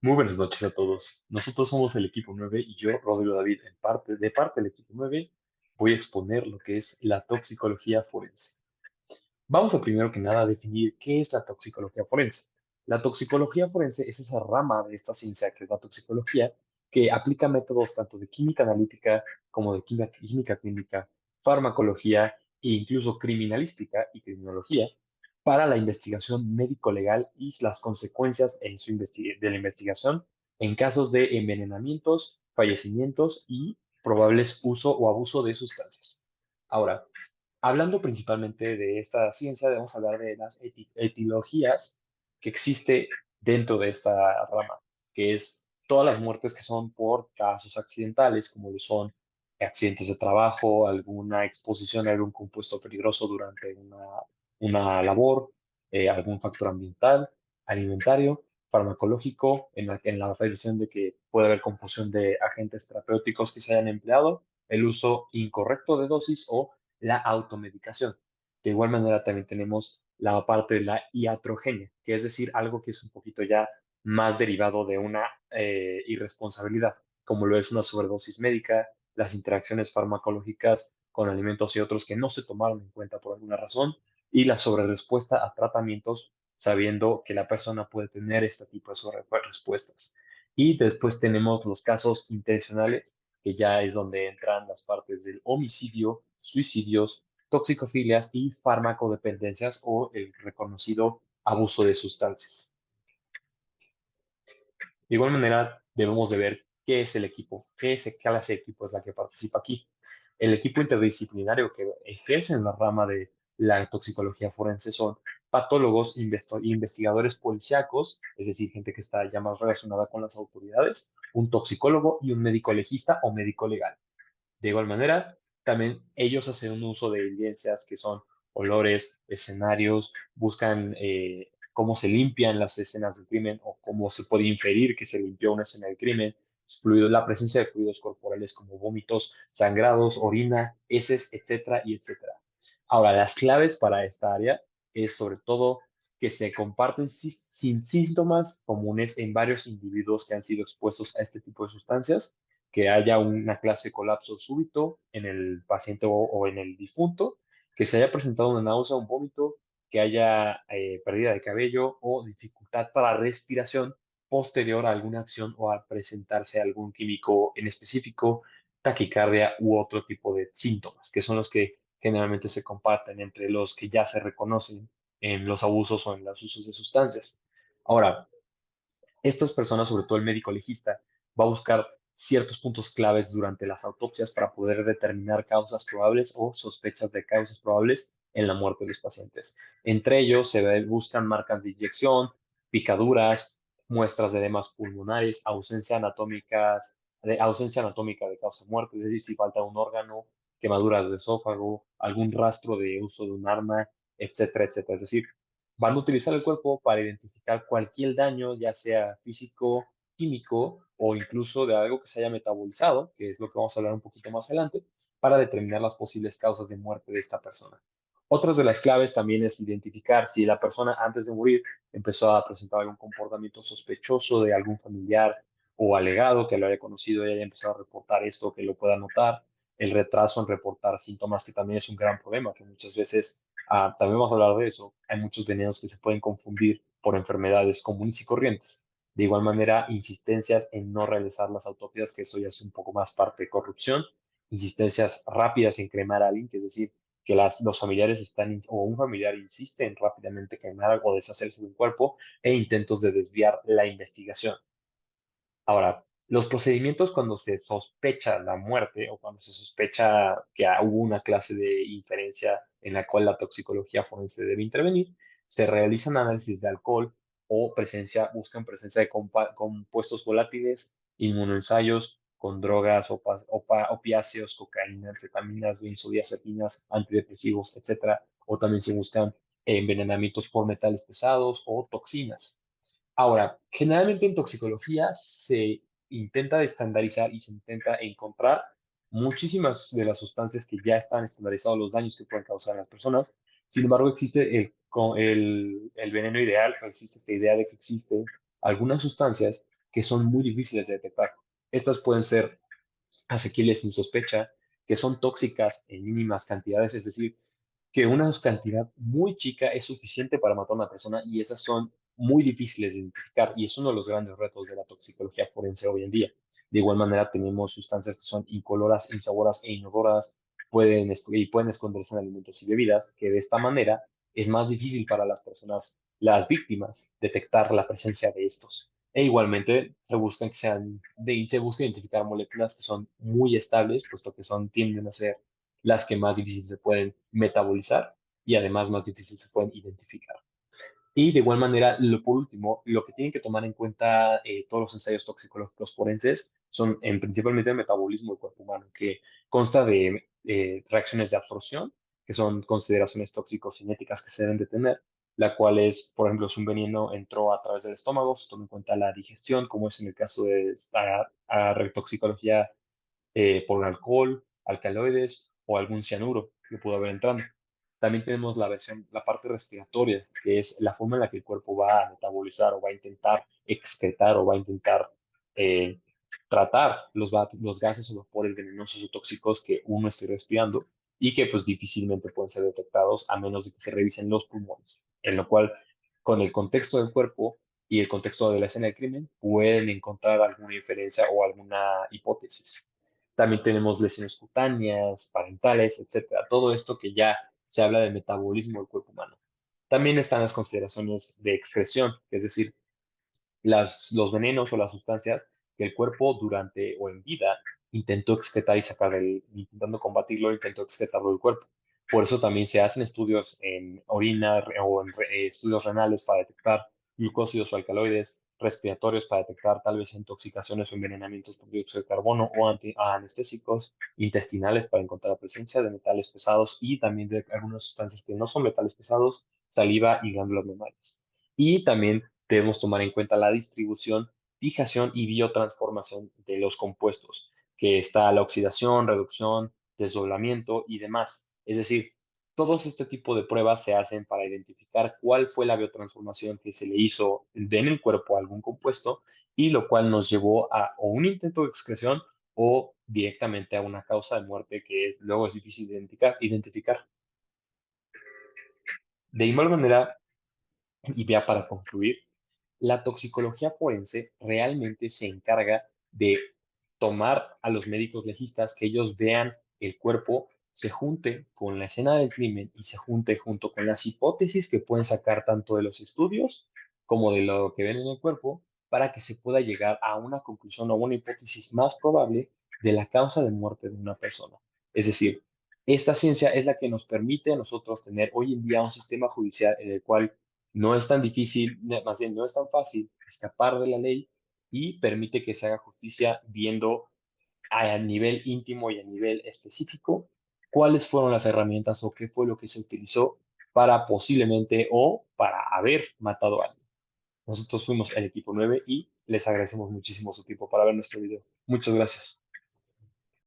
Muy buenas noches a todos. Nosotros somos el equipo 9 y yo, Rodrigo David, de parte del equipo 9, voy a exponer lo que es la toxicología forense. Vamos a primero que nada definir qué es la toxicología forense. La toxicología forense es esa rama de esta ciencia que es la toxicología que aplica métodos tanto de química analítica como de química clínica, farmacología e incluso criminalística y criminología para la investigación médico-legal y las consecuencias de la investigación en casos de envenenamientos, fallecimientos y probables uso o abuso de sustancias. Ahora, hablando principalmente de esta ciencia, debemos hablar de las etiologías que existe dentro de esta rama, que es todas las muertes que son por casos accidentales, como lo son accidentes de trabajo, alguna exposición a algún compuesto peligroso durante una labor, algún factor ambiental, alimentario, farmacológico, en la versión de que puede haber confusión de agentes terapéuticos que se hayan empleado, el uso incorrecto de dosis o la automedicación. De igual manera, también tenemos la parte de la iatrogenia, que es decir, algo que es un poquito ya más derivado de una irresponsabilidad, como lo es una sobredosis médica, las interacciones farmacológicas con alimentos y otros que no se tomaron en cuenta por alguna razón, y la sobrerespuesta a tratamientos sabiendo que la persona puede tener este tipo de sobrerespuestas. Y después tenemos los casos intencionales, que ya es donde entran las partes del homicidio, suicidios, toxicofilias y farmacodependencias o el reconocido abuso de sustancias. De igual manera, debemos de ver qué es el equipo, qué clase de equipo es la que participa aquí. El equipo interdisciplinario que ejerce en la rama de la toxicología forense son patólogos, investigadores policíacos, es decir, gente que está ya más relacionada con las autoridades, un toxicólogo y un médico legista o médico legal. De igual manera, también ellos hacen un uso de evidencias que son olores, escenarios, buscan cómo se limpian las escenas del crimen o cómo se puede inferir que se limpió una escena del crimen, la presencia de fluidos corporales como vómitos, sangrados, orina, heces, etcétera, y etcétera. Ahora, las claves para esta área es sobre todo que se comparten sin síntomas comunes en varios individuos que han sido expuestos a este tipo de sustancias, que haya una clase de colapso súbito en el paciente o en el difunto, que se haya presentado una náusea, un vómito, que haya pérdida de cabello o dificultad para respiración posterior a alguna acción o a presentarse algún químico en específico, taquicardia u otro tipo de síntomas, que son los que generalmente se comparten entre los que ya se reconocen en los abusos o en los usos de sustancias. Ahora, estas personas, sobre todo el médico legista, va a buscar ciertos puntos claves durante las autopsias para poder determinar causas probables o sospechas de causas probables en la muerte de los pacientes. Entre ellos buscan marcas de inyección, picaduras, muestras de edemas pulmonares, ausencia anatómica de causa de muerte, es decir, si falta un órgano, quemaduras de esófago, algún rastro de uso de un arma, etcétera, etcétera. Es decir, van a utilizar el cuerpo para identificar cualquier daño, ya sea físico, químico o incluso de algo que se haya metabolizado, que es lo que vamos a hablar un poquito más adelante, para determinar las posibles causas de muerte de esta persona. Otras de las claves también es identificar si la persona antes de morir empezó a presentar algún comportamiento sospechoso de algún familiar o alegado que lo haya conocido y haya empezado a reportar esto, que lo pueda notar, el retraso en reportar síntomas, que también es un gran problema, que muchas veces, también vamos a hablar de eso, hay muchos venenos que se pueden confundir por enfermedades comunes y corrientes. De igual manera, insistencias en no realizar las autopsias, que eso ya es un poco más parte de corrupción, insistencias rápidas en cremar a alguien, que es decir, que los familiares o un familiar insiste en rápidamente cremar o deshacerse de un cuerpo e intentos de desviar la investigación. Ahora, los procedimientos cuando se sospecha la muerte o cuando se sospecha que hubo una clase de inferencia en la cual la toxicología forense debe intervenir, se realizan análisis de alcohol o buscan presencia de compuestos volátiles, inmunoensayos con drogas, opiáceos, cocaína, anfetaminas, benzodiazepinas, antidepresivos, etcétera, o también se buscan envenenamientos por metales pesados o toxinas. Ahora, generalmente en toxicología se intenta estandarizar y se intenta encontrar muchísimas de las sustancias que ya están estandarizados, los daños que pueden causar a las personas. Sin embargo, existe el veneno ideal, o existe esta idea de que existen algunas sustancias que son muy difíciles de detectar. Estas pueden ser asequibles sin sospecha, que son tóxicas en mínimas cantidades, es decir, que una cantidad muy chica es suficiente para matar a una persona y esas son muy difíciles de identificar y es uno de los grandes retos de la toxicología forense hoy en día. De igual manera, tenemos sustancias que son incoloras, insaboras e inodoras, pueden esconderse en alimentos y bebidas, que de esta manera es más difícil para las personas, las víctimas, detectar la presencia de estos. E igualmente se busca identificar moléculas que son muy estables, puesto que tienden a ser las que más difíciles se pueden metabolizar y además más difíciles se pueden identificar. Y de igual manera, por último, lo que tienen que tomar en cuenta todos los ensayos toxicológicos forenses son principalmente el metabolismo del cuerpo humano, que consta de reacciones de absorción, que son consideraciones tóxico-cinéticas que se deben de tener, la cual es, por ejemplo, si un veneno entró a través del estómago, se toma en cuenta la digestión, como es en el caso de esta toxicología por alcohol, alcaloides o algún cianuro que pudo haber entrado. También tenemos la parte respiratoria, que es la forma en la que el cuerpo va a metabolizar o va a intentar excretar o va a intentar eh, tratar los gases o vapores venenosos o tóxicos que uno esté respirando y que pues difícilmente pueden ser detectados a menos de que se revisen los pulmones, en lo cual con el contexto del cuerpo y el contexto de la escena del crimen pueden encontrar alguna inferencia o alguna hipótesis. También tenemos lesiones cutáneas, parentales, etcétera. Todo esto que ya se habla del metabolismo del cuerpo humano. También están las consideraciones de excreción, es decir, los venenos o las sustancias que el cuerpo durante o en vida intentó excretar y sacar, intentando combatirlo, intentó excretarlo del cuerpo. Por eso también se hacen estudios en orina o en estudios renales para detectar glucósidos o alcaloides, respiratorios para detectar tal vez intoxicaciones o envenenamientos por dióxido de carbono o anestésicos, intestinales para encontrar la presencia de metales pesados y también de algunas sustancias que no son metales pesados, saliva y glándulas mamarias. Y también debemos tomar en cuenta la distribución, fijación y biotransformación de los compuestos, que está la oxidación, reducción, desdoblamiento y demás. Es decir, todos este tipo de pruebas se hacen para identificar cuál fue la biotransformación que se le hizo en el cuerpo a algún compuesto y lo cual nos llevó a o un intento de excreción o directamente a una causa de muerte que luego es difícil de identificar. De igual manera, y ya para concluir, la toxicología forense realmente se encarga de tomar a los médicos legistas, que ellos vean el cuerpo, se junte con la escena del crimen y se junte junto con las hipótesis que pueden sacar tanto de los estudios como de lo que ven en el cuerpo para que se pueda llegar a una conclusión o una hipótesis más probable de la causa de muerte de una persona. Es decir, esta ciencia es la que nos permite a nosotros tener hoy en día un sistema judicial en el cual no es tan difícil, más bien no es tan fácil escapar de la ley y permite que se haga justicia viendo a nivel íntimo y a nivel específico cuáles fueron las herramientas o qué fue lo que se utilizó para posiblemente o para haber matado a alguien. Nosotros fuimos el equipo 9 y les agradecemos muchísimo su tiempo para ver nuestro video. Muchas gracias.